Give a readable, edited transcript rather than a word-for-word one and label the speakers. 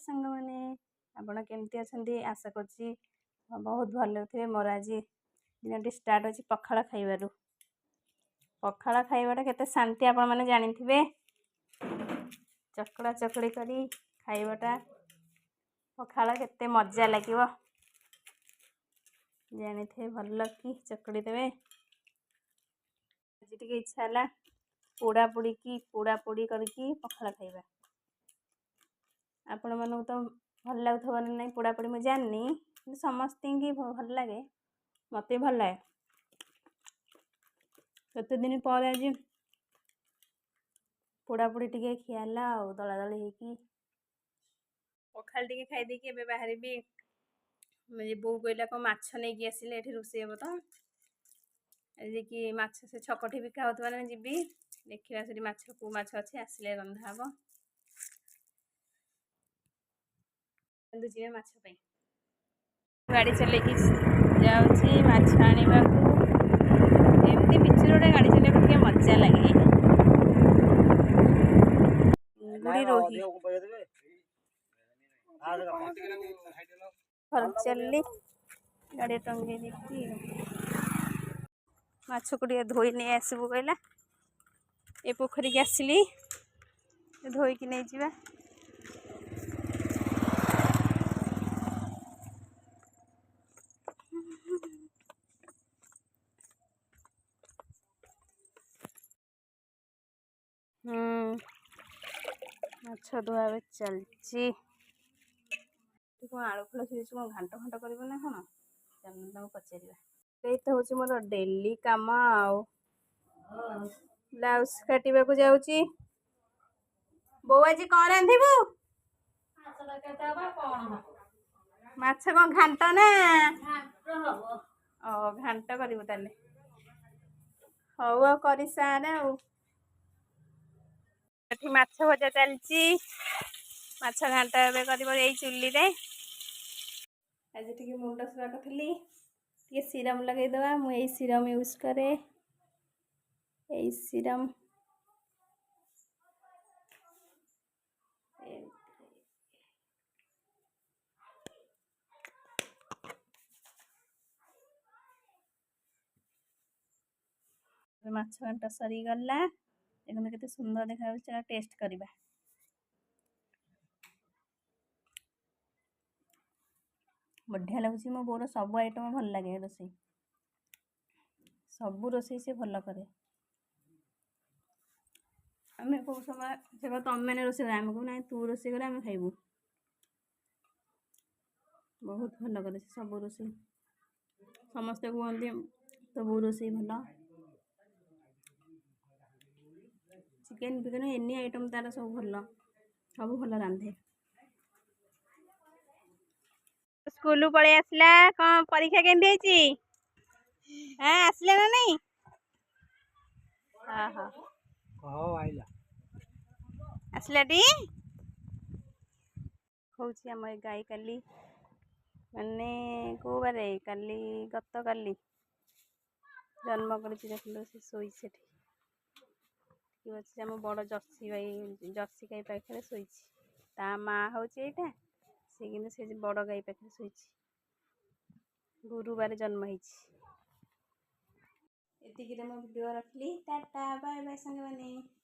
Speaker 1: सांग मैंने आपण केमती अच्छे आशा कर बहुत भल थे। मोर आज दिन स्टार्ट अच्छी पखाड़ खाइबारू। पखाड़ खाइबाटा केते शांति आपण मैंने जानी थे। चकड़ा चकड़ी करी खाइबाटा पखाड़ केते मजा लगे जानी थे। भल कि चकड़ी देवे। आज टे इच्छा है पोड़ा पोड़ी करके पखाड़ खाइबा। आपण मानू तो भल लगुव ना पोड़ा पोड़ी मुझे जाननी समस्त की भल लगे। मत भल लगे केते दिन पर आज पोड़ा पोड़ी टे खियाला दला दली होगी पखाड़ टे खाई बाहर भी मुझे बो कहला कौन माछ नहीं आसिले ये रोषे हम तो कि माछ से छकठी बिका होता ना जी देखा से माछ को माछ अच्छे आसिले रंधा हम जी माछ गाड़ी चल जाऊँगी माछ आने एमती बिचर गोटे गाड़ी चलने मजा लगे। गुड़ी रोही चलली गाड़ी टंगे देखी माछ को धोई नहीं आसबू कहला ए पोखरी की आसली धोईकी नहीं जावा। माछ धुआ चलची कौन आलू फल सी कौन घाट फाट कर कौन पचार तो हूँ मोर डेली कम आउ ब्लाउज काटा को जाऊँगी। बो आज कौन रांधबू माछ कौन घाट ना घाट करू ताले हौ आ कर सारे माछ भजा चलची माछ घाट ए कर चुली रे आज टे मुंड सफा करी टे सीरम लगेदवा मुझे सीरम यूज करे सीरम माछ घंटा सरी गला देखते केते सुंदर देखा टेस्ट करवा। बढ़िया लगुच मो बोर सब आइटम भल लगे रोषे सब रोषे से भल करे आम कौ समय से तुम मैंने रोषे कर आम कहू ना तू रोषे कर आम खाइबू बहुत भल करे सब रोषे समस्ते कहते तो बो रोषे भल चिकेन फिकेन एनी आइटम तार सब भल रांधे। स्कूल पलि आसला कौन परीक्षा केमती आसले ना नहीं आसला टी हूँ आम गाई काली माने को बारे काली गत काली जन्म कर देखल से शोई से आम बड़ जर्सी जर्सी गाई पाखे शोई ता माँ हूँ यहाँ सी कि बड़ गाई पाखे शोई गुरुवार जन्म होती मो भिडियो रखली टाटा बाय बाय सांग मैंने।